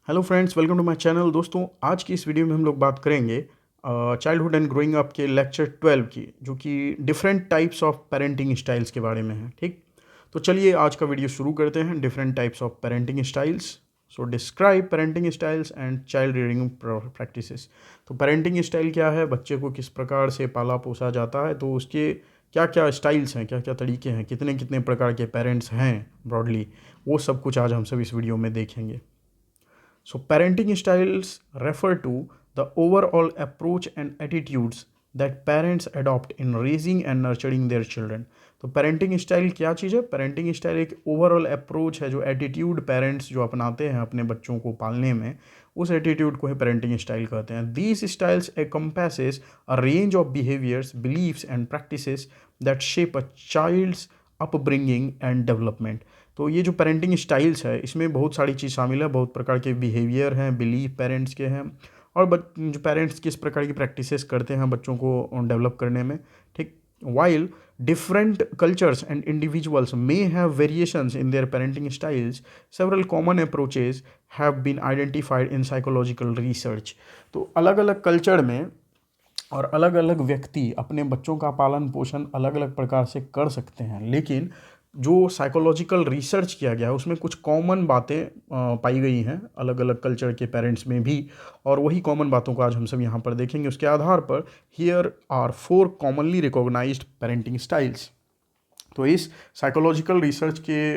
Hello friends, welcome to my channel. दोस्तों, आज की इस वीडियो में हम लोग बात करेंगे चाइल्डहुड एंड ग्रोइंग अप के लेक्चर 12 की, जो कि different types of parenting styles के बारे में है। ठीक, तो चलिए आज का वीडियो शुरू करते हैं। Different types of parenting styles. So describe parenting styles and child rearing practices. तो पेरेंटिंग स्टाइल क्या है, बच्चे को किस प्रकार से पाला पोसा जाता है, तो उसके क्या क्या स्टाइल्स हैं, क्या क्या तरीके हैं, कितने कितने प्रकार के पेरेंट्स हैं ब्रॉडली, वो सब कुछ आज हम सब इस वीडियो में देखेंगे। So, parenting styles refer to the overall approach and attitudes that parents adopt in raising and nurturing their children. तो पेरेंटिंग स्टाइल क्या चीज़ है? पेरेंटिंग स्टाइल एक ओवरऑल अप्रोच है, जो एटीट्यूड पेरेंट्स जो अपनाते हैं अपने बच्चों को पालने में, उस एटीट्यूड को ही पेरेंटिंग स्टाइल कहते हैं। These styles encompasses a range of behaviors, beliefs and practices that shape a child's upbringing and development. तो ये जो पेरेंटिंग स्टाइल्स है, इसमें बहुत सारी चीज़ शामिल है। बहुत प्रकार के बिहेवियर हैं, बिलीफ पेरेंट्स के हैं, और जो पेरेंट्स किस प्रकार की प्रैक्टिसेस करते हैं बच्चों को डेवलप करने में। ठीक, while different cultures and individuals may have variations in their parenting styles, several common approaches have been identified in psychological research. तो अलग अलग कल्चर में और अलग अलग व्यक्ति अपने बच्चों का पालन पोषण अलग अलग प्रकार से कर सकते हैं, लेकिन जो साइकोलॉजिकल रिसर्च किया गया है उसमें कुछ कॉमन बातें पाई गई हैं अलग अलग कल्चर के पेरेंट्स में भी, और वही कॉमन बातों को आज हम सब यहाँ पर देखेंगे। उसके आधार पर here are 4 commonly recognised parenting styles. तो इस साइकोलॉजिकल रिसर्च के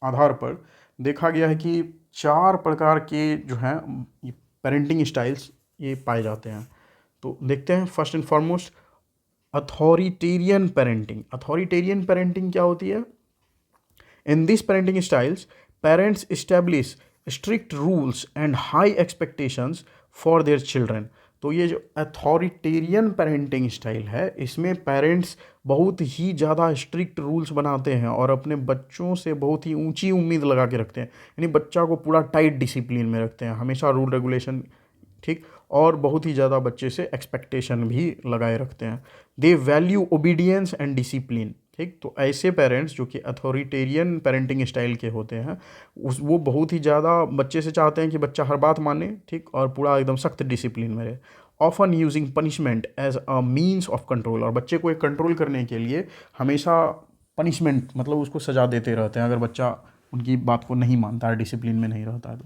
आधार पर देखा गया है कि 4 प्रकार के जो हैं पेरेंटिंग स्टाइल्स ये पाए जाते हैं। तो देखते हैं। First and foremost, authoritarian parenting. Authoritarian parenting क्या होती है? In these parenting styles, parents establish strict rules and high expectations for their children. तो ये जो अथॉरिटेरियन पेरेंटिंग स्टाइल है, इसमें पेरेंट्स बहुत ही ज़्यादा स्ट्रिक्ट रूल्स बनाते हैं और अपने बच्चों से बहुत ही ऊंची उम्मीद लगा के रखते हैं। यानी बच्चा को पूरा टाइट डिसिप्लिन में रखते हैं, हमेशा रूल रेगुलेशन। ठीक, और बहुत ही ज़्यादा बच्चे से एक्सपेक्टेशन भी लगाए रखते हैं। दे वैल्यू ओबीडियंस एंड डिसिप्लिन। ठीक, तो ऐसे पेरेंट्स जो कि अथॉरिटेरियन पेरेंटिंग स्टाइल के होते हैं, वो बहुत ही ज़्यादा बच्चे से चाहते हैं कि बच्चा हर बात माने, ठीक, और पूरा एकदम सख्त डिसिप्लिन में रहे। Often using punishment as a means of control. और बच्चे को एक कंट्रोल करने के लिए हमेशा पनिशमेंट मतलब उसको सजा देते रहते हैं अगर बच्चा उनकी बात को नहीं मानता है, डिसिप्लिन में नहीं रहता है।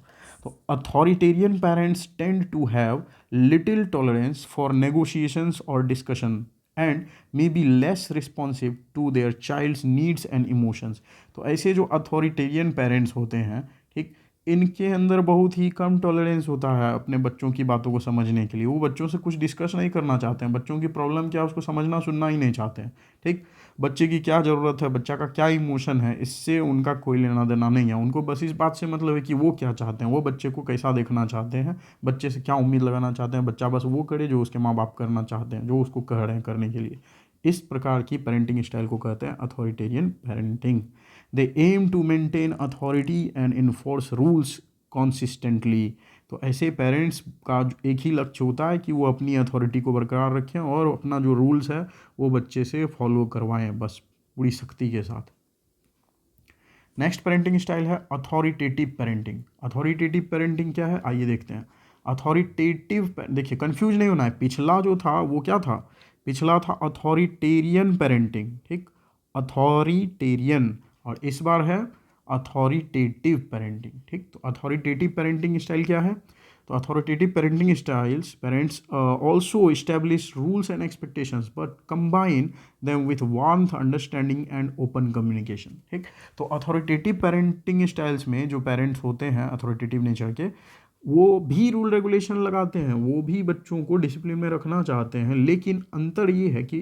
तो authoritarian parents tend to have little tolerance for negotiations और discussion and may be less responsive to their child's needs and emotions. तो ऐसे जो अथॉरिटेरियन पेरेंट्स होते हैं, ठीक, इनके अंदर बहुत ही कम टॉलरेंस होता है अपने बच्चों की बातों को समझने के लिए। वो बच्चों से कुछ डिस्कस नहीं करना चाहते हैं, बच्चों की प्रॉब्लम क्या है उसको समझना सुनना ही नहीं चाहते हैं। ठीक, बच्चे की क्या ज़रूरत है, बच्चा का क्या इमोशन है, इससे उनका कोई लेना देना नहीं है। उनको बस इस बात से मतलब है कि वो क्या चाहते हैं, वो बच्चे को कैसा देखना चाहते हैं, बच्चे से क्या उम्मीद लगाना चाहते हैं, बच्चा बस वो करे जो उसके माँ बाप करना चाहते हैं, जो उसको कह रहे हैं करने के लिए। इस प्रकार की पेरेंटिंग स्टाइल को कहते हैं authoritarian parenting. They aim to maintain authority and enforce rules consistently. तो ऐसे पेरेंट्स का एक ही लक्ष्य होता है कि वो अपनी अथॉरिटी को बरकरार रखें और अपना जो रूल्स है वो बच्चे से फॉलो करवाएं, बस पूरी सख्ती के साथ। नेक्स्ट पेरेंटिंग स्टाइल है अथॉरिटेटिव पेरेंटिंग। अथॉरिटेटिव पेरेंटिंग क्या है, आइए देखते हैं। अथॉरिटेटिव, देखिए कंफ्यूज नहीं होना है, पिछला जो था वो क्या था? पिछला था अथॉरिटेरियन पेरेंटिंग। ठीक, अथॉरिटेरियन, और इस बार है अथॉरिटेटिव पेरेंटिंग। ठीक, तो अथॉरिटेटिव पेरेंटिंग स्टाइल क्या है? तो authoritative parenting styles parents also establish rules and expectations but combine them with warmth understanding and open communication. ठीक, तो अथॉरिटेटिव पेरेंटिंग स्टाइल्स में जो पेरेंट्स होते हैं अथॉरिटेटिव नेचर के, वो भी रूल रेगुलेशन लगाते हैं, वो भी बच्चों को डिसिप्लिन में रखना चाहते हैं, लेकिन अंतर ये है कि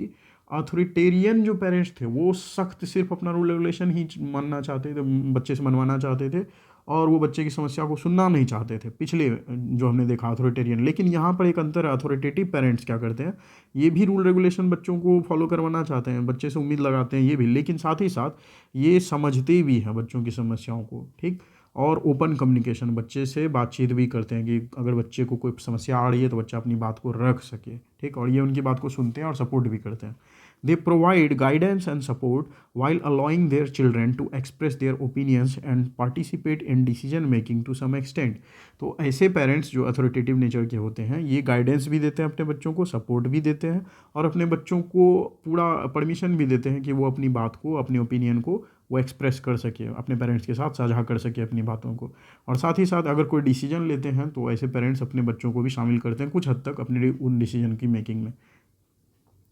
अथॉरिटेरियन जो पेरेंट्स थे वो सख्त सिर्फ अपना रूल रेगुलेशन ही मानना चाहते थे, बच्चे से मनवाना चाहते थे, और वो बच्चे की समस्या को सुनना नहीं चाहते थे पिछले जो हमने देखा अथॉरिटेरियन। लेकिन यहाँ पर एक अंतर है, अथॉरिटेटिव पेरेंट्स क्या करते हैं, ये भी रूल रेगुलेशन बच्चों को फॉलो करवाना चाहते हैं, बच्चे से उम्मीद लगाते हैं ये भी, लेकिन साथ ही साथ ये समझते भी हैं बच्चों की समस्याओं को। ठीक, और ओपन कम्युनिकेशन, बच्चे से बातचीत भी करते हैं कि अगर बच्चे को कोई समस्या आ रही है तो बच्चा अपनी बात को रख सके। ठीक, और ये उनकी बात को सुनते हैं और सपोर्ट भी करते हैं। They provide guidance and support while allowing their children to express their opinions and participate in decision making to some extent. तो ऐसे पेरेंट्स जो अथॉरिटेटिव नेचर के होते हैं ये गाइडेंस भी देते हैं अपने बच्चों को, सपोर्ट भी देते हैं और अपने बच्चों को पूरा परमिशन भी देते हैं कि वो अपनी बात को, अपने ओपिनियन को वो एक्सप्रेस कर सके, अपने पेरेंट्स के साथ साझा कर सके अपनी बातों को। और साथ ही साथ अगर कोई डिसीजन लेते हैं तो ऐसे पेरेंट्स अपने बच्चों को भी शामिल करते हैं कुछ हद तक अपने उन डिसीजन की मेकिंग में।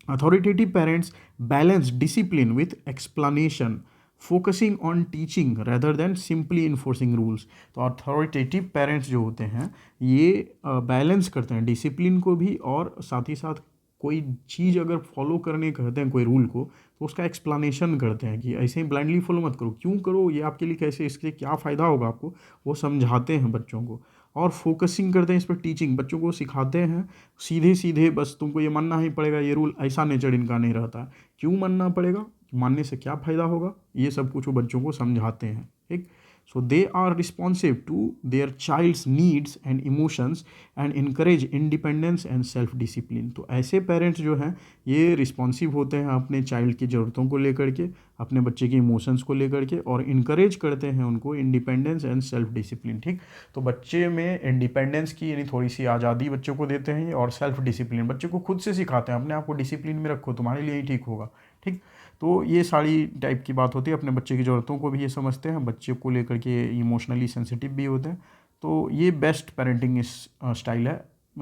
Authoritative parents balance discipline with explanation, focusing on teaching rather than simply enforcing rules. तो अथॉरिटेटिव पेरेंट्स जो होते हैं ये बैलेंस करते हैं डिसिप्लिन को भी और साथ ही साथ कोई चीज़ अगर फॉलो करने कहते हैं कोई रूल को तो उसका एक्सप्लेनेशन करते हैं कि ऐसे ही ब्लाइंडली फॉलो मत करो, क्यों करो, ये आपके लिए कैसे, इसके क्या फ़ायदा होगा आपको, वो समझाते हैं बच्चों को। और फोकसिंग करते हैं इस पर, टीचिंग, बच्चों को सिखाते हैं सीधे सीधे, बस तुमको ये मानना ही पड़ेगा ये रूल, ऐसा नेचर इनका नहीं रहता है। क्यों मानना पड़ेगा, मानने से क्या फ़ायदा होगा, ये सब कुछ वो बच्चों को समझाते हैं। ठीक, so they are responsive to their child's needs and emotions and encourage independence and self discipline. तो ऐसे पेरेंट्स जो हैं ये रिस्पॉन्सिव होते हैं अपने चाइल्ड की ज़रूरतों को लेकर के, अपने बच्चे के इमोशंस को लेकर के, और इनकरेज करते हैं उनको इंडिपेंडेंस एंड सेल्फ डिसिप्लिन। ठीक, तो बच्चे में इंडिपेंडेंस की यानी थोड़ी सी आज़ादी बच्चों को देते हैं और सेल्फ डिसिप्लिन बच्चे को खुद से सिखाते हैं, अपने आप को डिसिप्लिन में रखो, तुम्हारे लिए ही ठीक होगा। ठीक, तो ये सारी टाइप की बात होती है, अपने बच्चे की ज़रूरतों को भी ये समझते हैं, बच्चे को लेकर के इमोशनली सेंसिटिव भी होते हैं। तो ये बेस्ट पेरेंटिंग स्टाइल है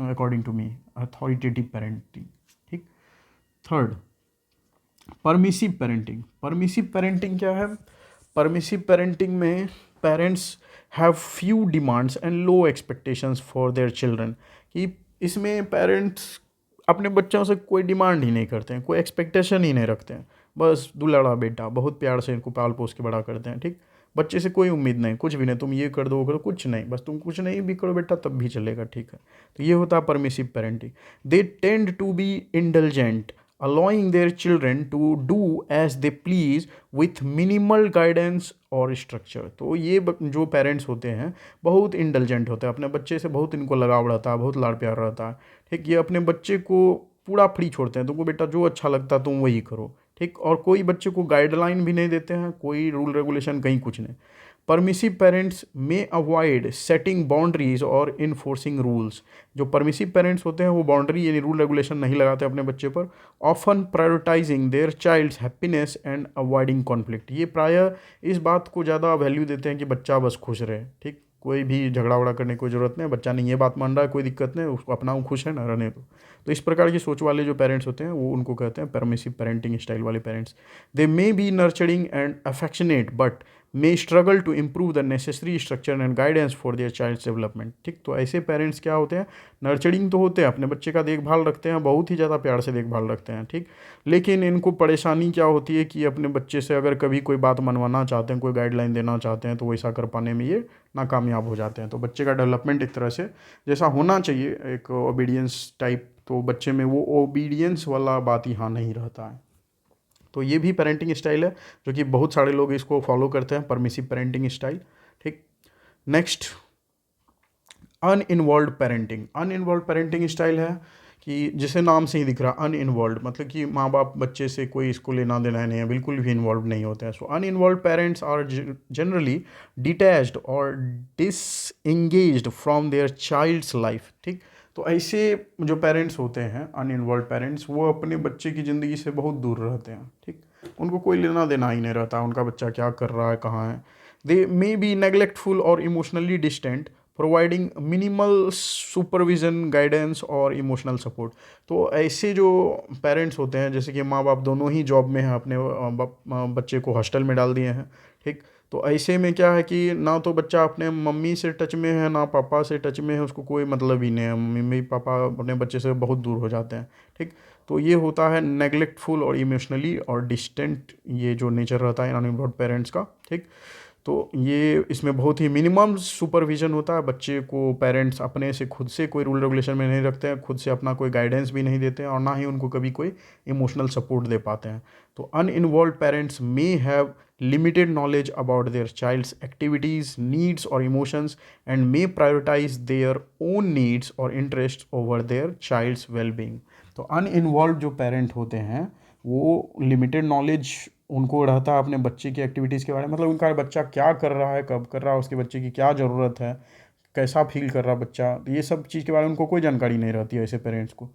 according to me, authoritative parenting. ठीक, third, permissive parenting. Permissive parenting क्या है? परमिसिव पेरेंटिंग में parents have few demands and low expectations for their children. कि इसमें पेरेंट्स अपने बच्चों से कोई डिमांड ही नहीं करते हैं, कोई एक्सपेक्टेशन ही नहीं रखते हैं, बस दुलारा बेटा, बहुत प्यार से इनको पाल पोस के बड़ा करते हैं। ठीक, बच्चे से कोई उम्मीद नहीं, कुछ भी नहीं, तुम ये कर दो वो करो, कुछ नहीं, बस तुम कुछ नहीं भी करो बेटा तब भी चलेगा। ठीक है, तो ये होता है permissive parenting. They tend to be indulgent, allowing their children to do as they please with minimal guidance और structure। तो ये जो पेरेंट्स होते हैं बहुत इंडल्जेंट होते हैं, अपने बच्चे से बहुत इनको लगाव रहता है, बहुत लाड़ प्यार रहता है। ठीक, ये अपने बच्चे को पूरा फ्री छोड़ते हैं, तुमको बेटा जो अच्छा लगता है तुम वही करो। ठीक, और कोई बच्चे को गाइडलाइन भी नहीं देते हैं, कोई रूल रेगुलेशन कहीं कुछ नहीं। परमिसिव पेरेंट्स में अवॉइड सेटिंग बाउंड्रीज और इन्फोर्सिंग रूल्स। जो परमिसिव पेरेंट्स होते हैं वो बाउंड्री यानी रूल रेगुलेशन नहीं लगाते अपने बच्चे पर, often prioritising their child's happiness and avoiding conflict. ये प्रायः इस बात को ज़्यादा वैल्यू देते हैं कि बच्चा बस खुश रहे। ठीक, कोई भी झगड़ा वगड़ा करने की कोई ज़रूरत नहीं, बच्चा नहीं ये बात मान रहा है कोई दिक्कत नहीं, उसको अपना वो खुश है ना, रहने दो। तो इस प्रकार की सोच वाले जो पेरेंट्स होते हैं वो उनको कहते हैं परमिसिव पेरेंटिंग स्टाइल वाले parents. They may be nurturing and affectionate but may struggle to improve the necessary structure and guidance for their child's development। ठीक, तो ऐसे पेरेंट्स क्या होते हैं, नर्चरिंग तो होते हैं, अपने बच्चे का देखभाल रखते हैं, बहुत ही ज़्यादा प्यार से देखभाल रखते हैं। ठीक, लेकिन इनको परेशानी क्या होती है कि अपने बच्चे से अगर कभी कोई बात मनवाना चाहते हैं, कोई गाइडलाइन देना चाहते हैं तो वैसा कर पाने में ये नाकामयाब हो जाते हैं। तो बच्चे का डेवलपमेंट एक तरह से जैसा होना चाहिए एक ओबीडियंस टाइप, तो बच्चे में वो ओबीडियंस वाला बात यहाँ नहीं रहता है। तो ये भी पेरेंटिंग स्टाइल है जो कि बहुत सारे लोग इसको फॉलो करते हैं, परमिसिव पेरेंटिंग स्टाइल। ठीक, next, uninvolved parenting. Uninvolved parenting style है कि जिसे नाम से ही दिख रहा, अनइन्वॉल्व मतलब कि माँ बाप बच्चे से कोई इसको लेना देना नहीं है, बिल्कुल भी इन्वॉल्व नहीं होते हैं। So uninvolved parents are generally detached और disengaged from their child's life. ठीक, तो ऐसे जो पेरेंट्स होते हैं अनइन्वॉल्व पेरेंट्स, वो अपने बच्चे की ज़िंदगी से बहुत दूर रहते हैं। ठीक, उनको कोई लेना देना ही नहीं रहता उनका बच्चा क्या कर रहा है, कहाँ है। दे मे बी नेग्लेक्टफुल और emotionally distant, providing minimal supervision, guidance और इमोशनल सपोर्ट। तो ऐसे जो पेरेंट्स होते हैं जैसे कि माँ बाप दोनों ही जॉब में हैं, अपने बच्चे को हॉस्टल में डाल दिए हैं। ठीक, तो ऐसे में क्या है कि ना तो बच्चा अपने मम्मी से टच में है ना पापा से टच में है, उसको कोई मतलब ही नहीं है, मम्मी पापा अपने बच्चे से बहुत दूर हो जाते हैं। ठीक, तो ये होता है नेग्लेक्टफुल और इमोशनली और डिस्टेंट, ये जो नेचर रहता है अनइन्वॉल्व पेरेंट्स का। ठीक, तो ये इसमें बहुत ही मिनिमम सुपरविजन होता है, बच्चे को पेरेंट्स अपने से खुद से कोई रूल रेगुलेशन में नहीं रखते हैं, खुद से अपना कोई गाइडेंस भी नहीं देते हैं और ना ही उनको कभी कोई इमोशनल सपोर्ट दे पाते हैं। तो uninvolved parents may have limited knowledge about their child's activities, needs or emotions and may prioritize their own needs or interests over their child's well-being। तो uninvolved जो पेरेंट होते हैं वो लिमिटेड नॉलेज उनको रहता है अपने बच्चे की एक्टिविटीज़ के बारे में, मतलब उनका बच्चा क्या कर रहा है, कब कर रहा है, उसके बच्चे की क्या ज़रूरत है, कैसा फील कर रहा है बच्चा, तो ये सब चीज़ के बारे में उनको कोई जानकारी नहीं रहती है ऐसे पेरेंट्स को।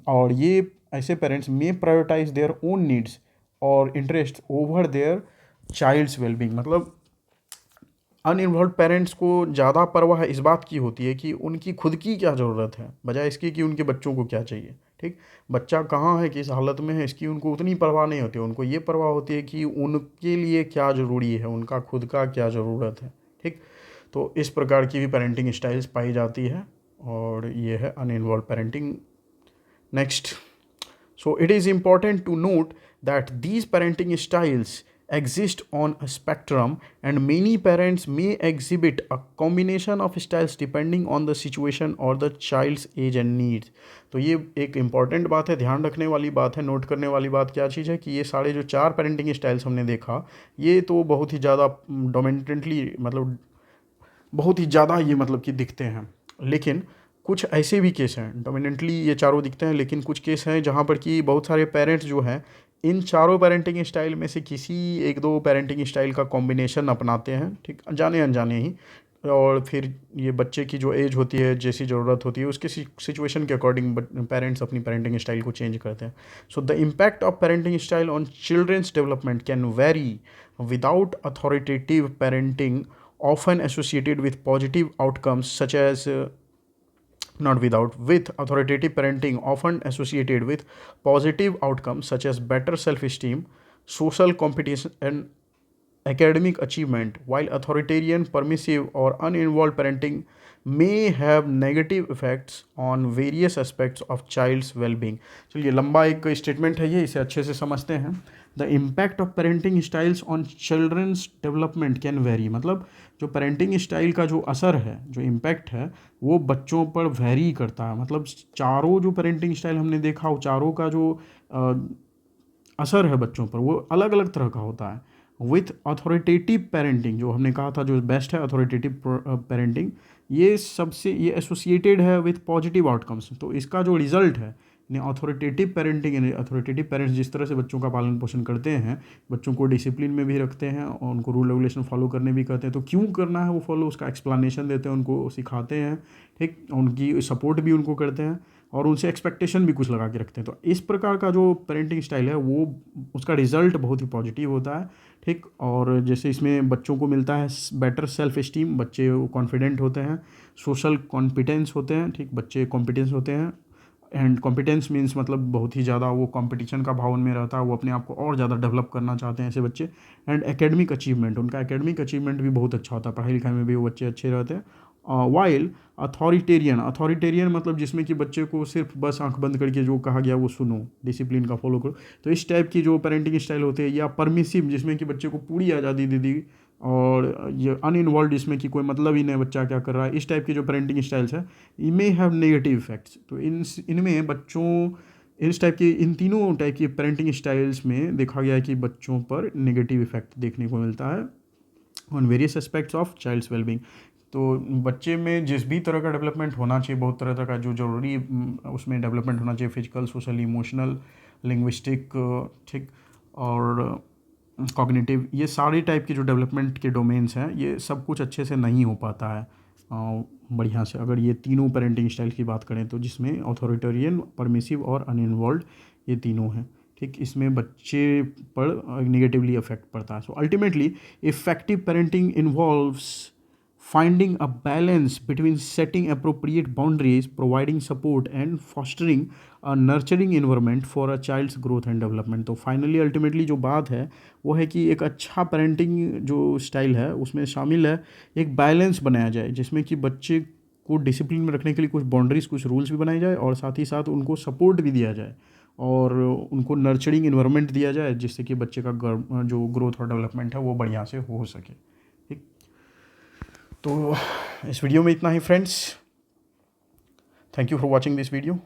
और ये ऐसे पेरेंट्स में प्रायोरिटाइज देयर ओन नीड्स और interest over their child's wellbeing, मतलब अनइन्वॉल्व पेरेंट्स को ज़्यादा परवाह इस बात की होती है कि उनकी खुद की क्या ज़रूरत है बजाय इसकी कि उनके बच्चों को क्या चाहिए। ठीक, बच्चा कहाँ है, किस हालत में है, इसकी उनको उतनी परवाह नहीं होती है। उनको ये परवाह होती है कि उनके लिए क्या ज़रूरी है, उनका खुद का क्या ज़रूरत है। ठीक, तो इस प्रकार की भी पेरेंटिंग स्टाइल्स पाई जाती है और ये है uninvolved parenting. Next, so it is important to note that these parenting styles exist on a spectrum and many parents may exhibit a combination of styles depending on the situation or the child's age and needs। तो ये एक important बात है, ध्यान रखने वाली बात है, नोट करने वाली बात क्या चीज़ है कि ये सारे जो 4 पेरेंटिंग स्टाइल्स हमने देखा, ये तो बहुत ही ज़्यादा डोमिनेंटली, मतलब बहुत ही ज़्यादा ये मतलब कि दिखते हैं। लेकिन कुछ ऐसे भी केस हैं, डोमिनेंटली ये चारों दिखते हैं, लेकिन कुछ केस हैं जहाँ पर कि बहुत सारे पेरेंट्स जो हैं इन चारों पेरेंटिंग स्टाइल में से किसी एक दो पेरेंटिंग स्टाइल का कॉम्बिनेशन अपनाते हैं, ठीक, जाने अनजाने ही। और फिर ये बच्चे की जो एज होती है, जैसी ज़रूरत होती है, उसके सिचुएशन के अकॉर्डिंग पेरेंट्स अपनी पेरेंटिंग स्टाइल को चेंज करते हैं। So the impact of parenting style on children's development can very without authoritative parenting often associated with positive outcomes such as not without with authoritative parenting often associated with positive outcomes such as better self-esteem, social competition and academic achievement, while authoritarian, permissive or uninvolved parenting may have negative effects on various aspects of child's well-being। चलिए, लंबा एक statement है ये, इसे अच्छे से समझते हैं। The impact of parenting styles on children's development can very, मतलब जो पेरेंटिंग स्टाइल का जो असर है, जो इम्पैक्ट है, वो बच्चों पर वेरी करता है। मतलब चारों जो पेरेंटिंग स्टाइल हमने देखा, वो चारों का जो असर है बच्चों पर, वो अलग अलग तरह का होता है। विथ अथॉरिटेटिव पेरेंटिंग, जो हमने कहा था जो बेस्ट है अथॉरिटेटिव पेरेंटिंग, ये सबसे ये एसोसिएटेड है विथ पॉजिटिव आउटकम्स। तो इसका जो रिजल्ट है, अथॉरिटेटिव पेरेंटिंग, यानी अथॉरिटेटिव पेरेंट्स जिस तरह से बच्चों का पालन पोषण करते हैं, बच्चों को डिसिप्लिन में भी रखते हैं और उनको रूल रेगुलेशन फॉलो करने भी कहते हैं, तो क्यों करना है वो फॉलो, उसका एक्सप्लेनेशन देते हैं, उनको सिखाते हैं, ठीक, उनकी सपोर्ट भी उनको करते हैं और उनसे एक्सपेक्टेशन भी कुछ लगा के रखते हैं। तो इस प्रकार का जो पेरेंटिंग स्टाइल है वो उसका रिजल्ट बहुत ही पॉजिटिव होता है, ठीक। और जैसे इसमें बच्चों को मिलता है बेटर सेल्फ एस्टीम, बच्चे कॉन्फिडेंट होते हैं, सोशल कॉम्पिटेंस होते हैं, ठीक, बच्चे कॉम्पिटेंस होते हैं। एंड कॉम्पिटेंस मीन्स मतलब बहुत ही ज़्यादा वो कंपटीशन का भाव उनमें रहता है, वो अपने आप को और ज़्यादा डेवलप करना चाहते हैं ऐसे बच्चे। एंड एकेडमिक अचीवमेंट, उनका एकेडमिक अचीवमेंट भी बहुत अच्छा होता है, पढ़ाई लिखाई में भी वो बच्चे अच्छे रहते हैं। वाइल अथॉरिटेरियन मतलब जिसमें कि बच्चे को सिर्फ बस आंख बंद करके जो कहा गया वो सुनो, डिसिप्लिन का फॉलो करो, तो इस टाइप की जो पेरेंटिंग स्टाइल होते हैं। या परमिसिव, जिसमें कि बच्चे को पूरी आज़ादी दे दी, और ये अनइन्वॉल्व, जिसमें कि कोई मतलब ही नहीं बच्चा क्या कर रहा है, इस टाइप की जो पेरेंटिंग स्टाइल्स है, ये मे हैव नेगेटिव इफेक्ट्स। तो इनमें बच्चों, इस टाइप की, इन तीनों टाइप की पेरेंटिंग स्टाइल्स में देखा गया है कि बच्चों पर नेगेटिव इफेक्ट देखने को मिलता है on various aspects of child's wellbeing. तो बच्चे में जिस भी तरह का डेवलपमेंट होना चाहिए, बहुत तरह का जो ज़रूरी उसमें डेवलपमेंट होना चाहिए, फिजिकल, सोशल, इमोशनल, लिंग्विस्टिक, ठीक, और कॉग्निटिव, ये सारे टाइप के जो डेवलपमेंट के डोमेन्स हैं, ये सब कुछ अच्छे से नहीं हो पाता है बढ़िया से, अगर ये तीनों पेरेंटिंग स्टाइल की बात करें तो, जिसमें अथॉरिटेरियन, परमिसिव और अनइन्वॉल्व्ड, ये तीनों हैं, ठीक। इसमें बच्चे पर नेगेटिवली अफेक्ट पड़ता है। So ultimately effective parenting involves finding a balance between setting appropriate boundaries, providing support and fostering a nurturing environment for a child's growth and development। तो फाइनली अल्टीमेटली जो बात है वो है कि एक अच्छा पेरेंटिंग जो स्टाइल है उसमें शामिल है एक बैलेंस बनाया जाए, जिसमें कि बच्चे को डिसिप्लिन में रखने के लिए कुछ बाउंड्रीज, कुछ रूल्स भी बनाए जाए, और साथ ही साथ उनको सपोर्ट भी दिया जाए और उनको नर्चरिंग इन्वायरमेंट दिया जाए, जिससे कि बच्चे का जो ग्रोथ और डेवलपमेंट है वो बढ़िया से हो सके, ठीक। तो इस वीडियो में इतना ही friends, thank you for watching this video.